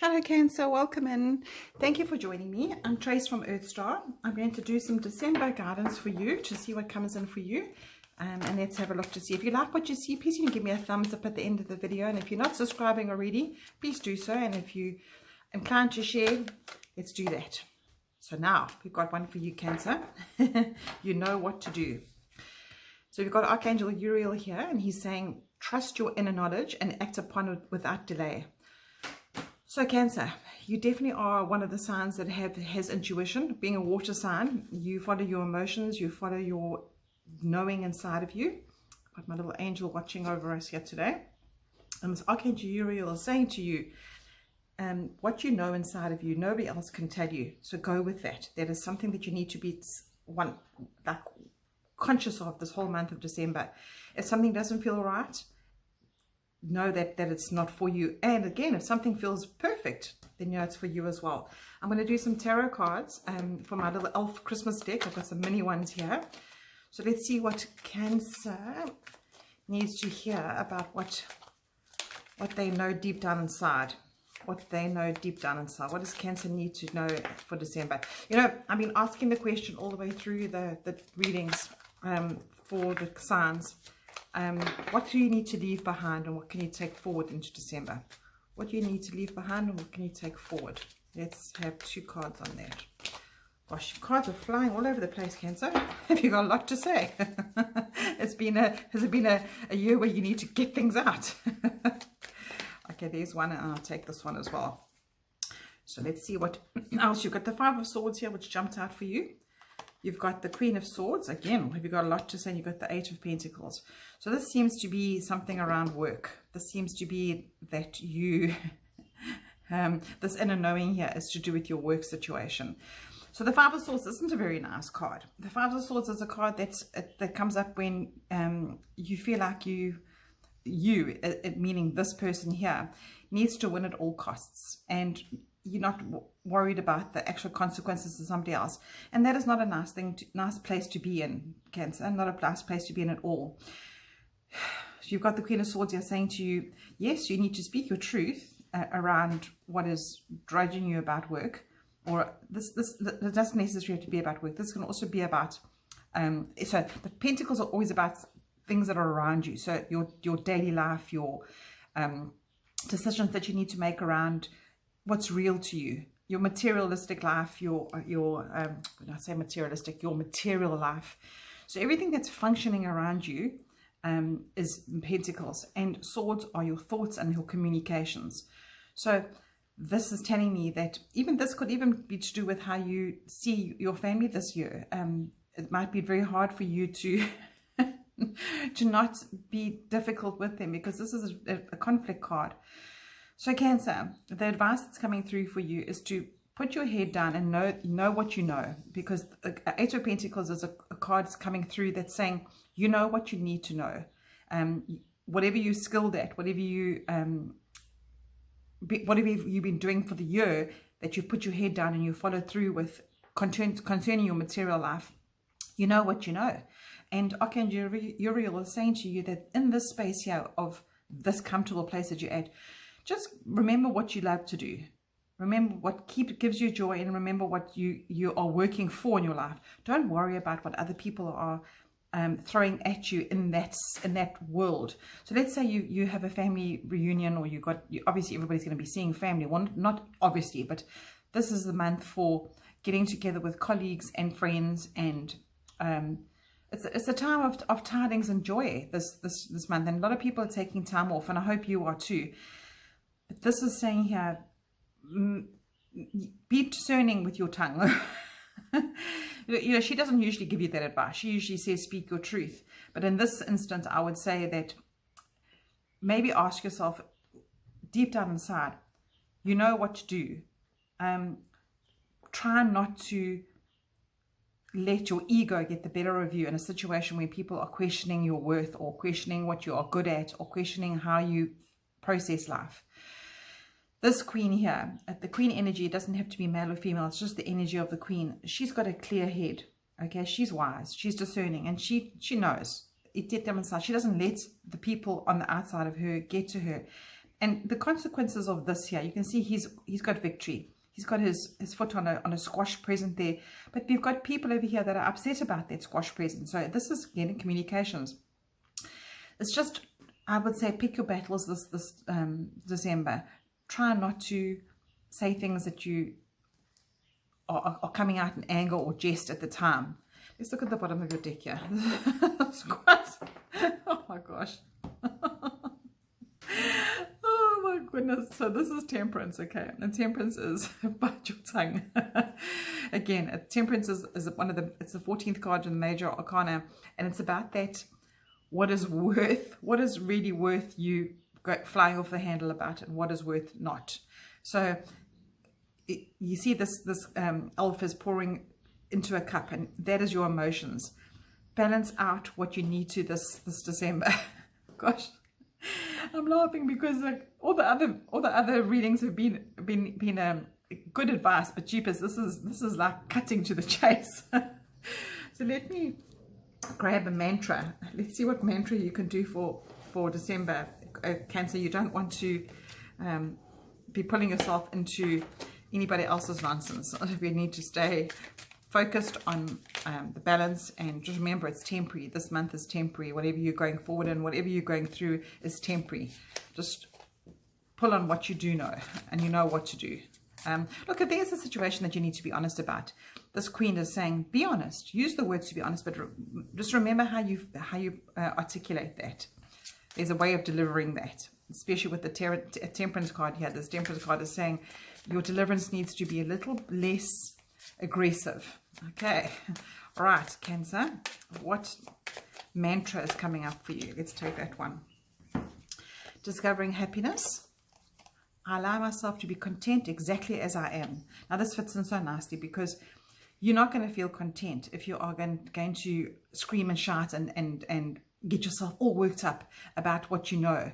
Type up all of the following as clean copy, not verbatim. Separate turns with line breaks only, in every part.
Hello Cancer, welcome in. Thank you for joining me. I'm Trace from Earthstar. I'm going to do some December guidance for you to see what comes in for you. And let's have a look to see. If you like what you see, please you can give me a thumbs up at the end of the video. And if you're not subscribing already, please do so. And if you are inclined to share, let's do that. So now we've got one for you, Cancer. You know what to do. So we've got Archangel Uriel here, and he's saying, trust your inner knowledge and act upon it without delay. So Cancer, you definitely are one of the signs that has intuition. Being a water sign, you follow your emotions, you follow your knowing inside of you. Got my little angel watching over us here today. And this Archangel Uriel is saying to you, what you know inside of you, nobody else can tell you. So go with that. That is something that you need to be conscious of this whole month of December. If something doesn't feel right, know that it's not for you. And again, if something feels perfect, then you know it's for you as well. I'm going to do some tarot cards for my little elf Christmas deck. I've got some mini ones here. So let's see what Cancer needs to hear about what they know deep down inside. What they know deep down inside. What does Cancer need to know for December? You know, I've been asking the question all the way through the readings for the signs. What do you need to leave behind and what can you take forward into December? What do you need to leave behind and what can you take forward? Let's have two cards on that. Gosh, cards are flying all over the place, Cancer. Have you got a lot to say? Has it been a year where you need to get things out? Okay, there's one, and I'll take this one as well. So let's see what else. You've got the Five of Swords here, which jumped out for you. You've got the Queen of Swords. Again, have you got a lot to say? You've got the Eight of Pentacles. So this seems to be something around work. This seems to be that you, this inner knowing here is to do with your work situation. So the Five of Swords isn't a very nice card. The Five of Swords is a card that comes up when you feel like meaning this person here, needs to win at all costs. And you're not worried about the actual consequences of somebody else, and that is not a nice place to be in, Cancer. Not a nice place to be in at all. You've got the Queen of Swords here saying to you, yes, you need to speak your truth around what is drudging you about work, or this doesn't necessarily have to be about work. This can also be about so the Pentacles are always about things that are around you. So your daily life, your decisions that you need to make around what's real to you, your materialistic life, your when I say materialistic, your material life. So everything that's functioning around you is Pentacles, and Swords are your thoughts and your communications. So this is telling me that this could even be to do with how you see your family this year. It might be very hard for you to to not be difficult with them, because this is a conflict card. So Cancer, the advice that's coming through for you is to put your head down and know what you know, because Eight of Pentacles is a card that's coming through that's saying you know what you need to know. Whatever you're skilled at, whatever you've been doing for the year, that you put your head down and you follow through with concerning your material life, you know what you know. And Archangel Uriel is saying to you that in this space here of this comfortable place that you're at, just remember what you love to do. Remember what gives you joy, and remember what you are working for in your life. Don't worry about what other people are throwing at you in that world. So let's say you have a family reunion, or obviously everybody's going to be seeing family. Well, not obviously, but this is the month for getting together with colleagues and friends, and it's a time of tidings and joy this month, and a lot of people are taking time off, and I hope you are too. But this is saying here, be discerning with your tongue. You know, she doesn't usually give you that advice. She usually says speak your truth. But in this instance, I would say that maybe ask yourself deep down inside, you know what to do. Try not to let your ego get the better of you in a situation where people are questioning your worth, or questioning what you are good at, or questioning how you process life. This Queen here, the Queen energy, it doesn't have to be male or female, it's just the energy of the Queen. She's got a clear head, okay? She's wise, she's discerning, and she knows. It did them inside. She doesn't let the people on the outside of her get to her. And the consequences of this here, you can see he's got victory. He's got his foot on a squash present there. But we've got people over here that are upset about that squash present. So this is, again, communications. It's just, I would say, pick your battles this December. Try not to say things that you are coming out in anger or jest at the time. Let's look at the bottom of your deck here. It's quite, oh my gosh. Oh my goodness. So this is temperance, okay? And temperance is bite your tongue. Again, temperance is one of the, it's the 14th card in the major arcana, and it's about that, what is really worth you flying off the handle about, and what is worth not. So you see this elf is pouring into a cup, and that is your emotions. Balance out what you need to this December. Gosh, I'm laughing because like all the other readings have been good advice, but jeepers, this is like cutting to the chase. So let me grab a mantra. Let's see what mantra you can do for December, Cancer. You don't want to be pulling yourself into anybody else's nonsense. We need to stay focused on the balance, and just remember, it's temporary. This month is temporary. Whatever you're going forward and whatever you're going through is temporary. Just pull on what you do know, and you know what to do. Look, if there's a situation that you need to be honest about, this Queen is saying, be honest. Use the words to be honest, but just remember how you articulate that. There's a way of delivering that, especially with the temperance card here. This temperance card is saying your deliverance needs to be a little less aggressive. Okay, all right, Cancer, what mantra is coming up for you? Let's take that one. Discovering happiness. I allow myself to be content exactly as I am. Now this fits in so nicely, because you're not going to feel content if you are going to scream and shout and get yourself all worked up about what you know.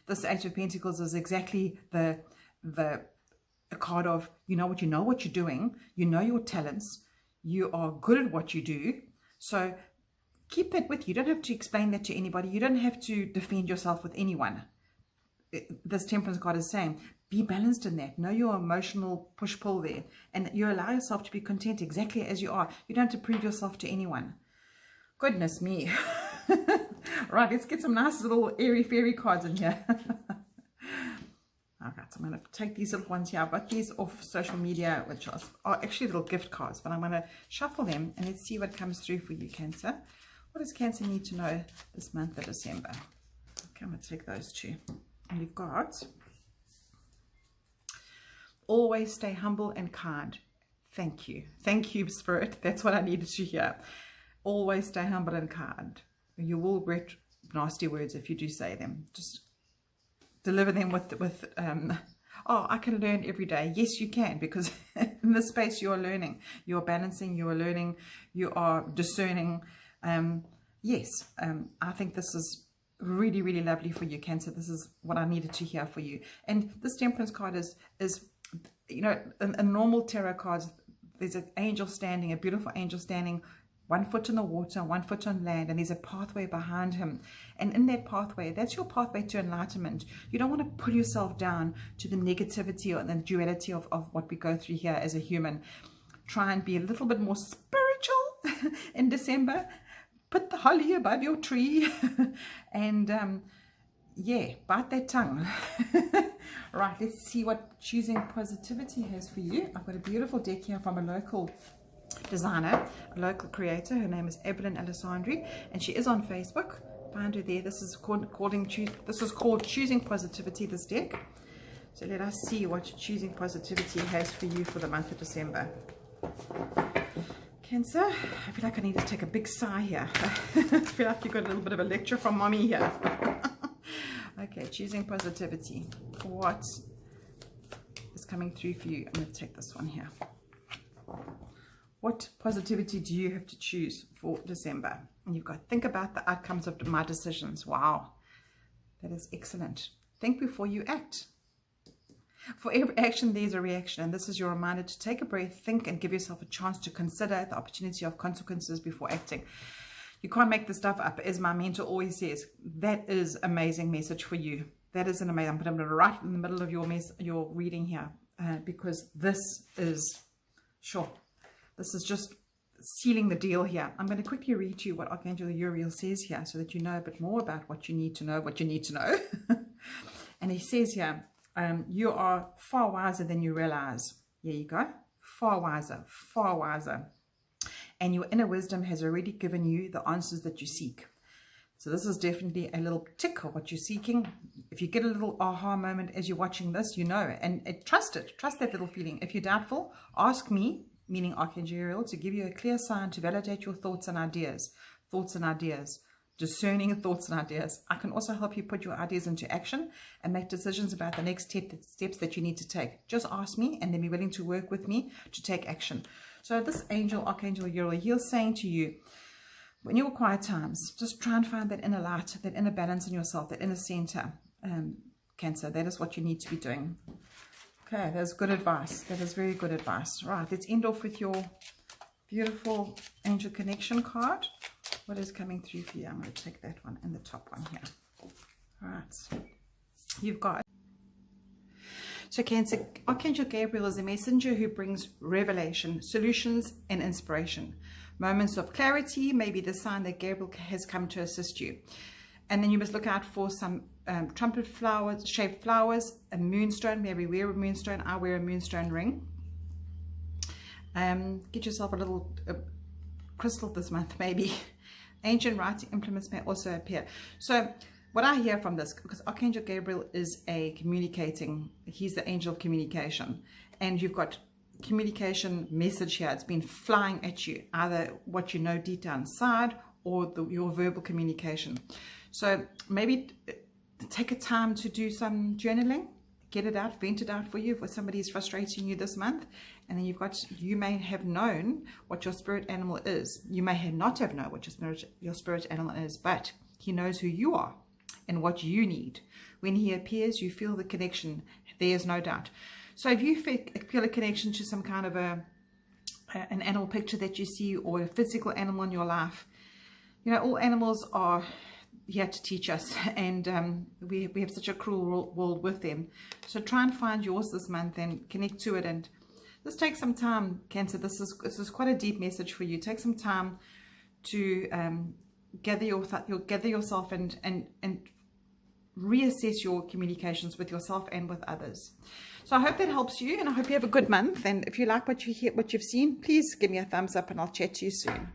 This Eight of Pentacles is exactly the card of, you know what you're doing, you know your talents, you are good at what you do, so keep that with you. You don't have to explain that to anybody. You don't have to defend yourself with anyone. This temperance card is saying, be balanced in that. Know your emotional push-pull there, and you allow yourself to be content exactly as you are. You don't have to prove yourself to anyone. Goodness me. Right, let's get some nice little airy fairy cards in here. Alright, so I'm going to take these little ones here. I've got these off social media, which are actually little gift cards, but I'm going to shuffle them and let's see what comes through for you, Cancer. What does Cancer need to know this month of December? Okay, I'm going to take those two. And you've got, always stay humble and kind. Thank you. Thank you, Spirit. That's what I needed to hear. Always stay humble and kind. You will regret nasty words if you do say them. Just deliver them with oh, I can learn every day. Yes, you can, because in this space you are learning. You are balancing, you are learning, you are discerning. Yes, I think this is really, really lovely for you, Cancer. This is what I needed to hear for you. And this temperance card is you know, in normal tarot cards, there's an angel standing, a beautiful angel standing, 1 foot in the water, 1 foot on land, and there's a pathway behind him. And in that pathway, that's your pathway to enlightenment. You don't want to pull yourself down to the negativity or the duality of what we go through here as a human. Try and be a little bit more spiritual in December. Put the holly above your tree and yeah, bite that tongue. Right, let's see what Choosing Positivity has for you. I've got a beautiful deck here from a local designer, a local creator. Her name is Evelyn Alessandri, and she is on Facebook. Find her there. This is called Choosing Positivity, this deck. So let us see what Choosing Positivity has for you for the month of December. Cancer, I feel like I need to take a big sigh here. I feel like you got a little bit of a lecture from mommy here. Okay, Choosing Positivity. What is coming through for you? I'm going to take this one here. What positivity do you have to choose for December? And you've got, think about the outcomes of my decisions. Wow, that is excellent. Think before you act. For every action, there's a reaction. And this is your reminder to take a breath, think, and give yourself a chance to consider the opportunity of consequences before acting. You can't make this stuff up. As my mentor always says, that is an amazing message for you. That is an amazing. I'm putting it right in the middle of your reading here, because this is, sure, this is just sealing the deal here. I'm going to quickly read to you what Archangel Uriel says here so that you know a bit more about what you need to know, And he says here, you are far wiser than you realize. Here you go. Far wiser, far wiser. And your inner wisdom has already given you the answers that you seek. So this is definitely a little tick of what you're seeking. If you get a little aha moment as you're watching this, you know, and trust it. Trust that little feeling. If you're doubtful, ask me, meaning Archangel Uriel, to give you a clear sign to validate your thoughts and ideas. Thoughts and ideas. Discerning thoughts and ideas. I can also help you put your ideas into action and make decisions about the next steps that you need to take. Just ask me and then be willing to work with me to take action. So this angel, Archangel Uriel, he's saying to you, in your quiet times, just try and find that inner light, that inner balance in yourself, that inner center. Cancer, that is what you need to be doing. Okay, that's good advice. That is very good advice. Right, let's end off with your beautiful angel connection card. What is coming through for you? I'm going to take that one and the top one here. All right, you've got. So Cancer, Archangel Gabriel is a messenger who brings revelation, solutions, and inspiration. Moments of clarity may be the sign that Gabriel has come to assist you. And then you must look out for some trumpet flowers, shaped flowers, a moonstone. Maybe wear a moonstone. I wear a moonstone ring. Get yourself a little crystal this month, maybe. Ancient writing implements may also appear. So what I hear from this, because Archangel Gabriel is he's the angel of communication. And you've got communication message here. It's been flying at you, either what you know deep down inside or your verbal communication. So maybe take a time to do some journaling, get it out, vent it out for you if somebody is frustrating you this month. And then you may have known what your spirit animal is. You may not have known what your spirit animal is, but he knows who you are and what you need. When he appears, you feel the connection. There is no doubt. So if you feel a connection to some kind of an animal picture that you see, or a physical animal in your life, you know, all animals are here to teach us, and we have such a cruel world with them. So try and find yours this month and connect to it, and just take some time, Cancer. This is quite a deep message for you. Take some time to gather yourself and reassess your communications with yourself and with others. So I hope that helps you, and I hope you have a good month. And if you like what you've seen, please give me a thumbs up, and I'll chat to you soon.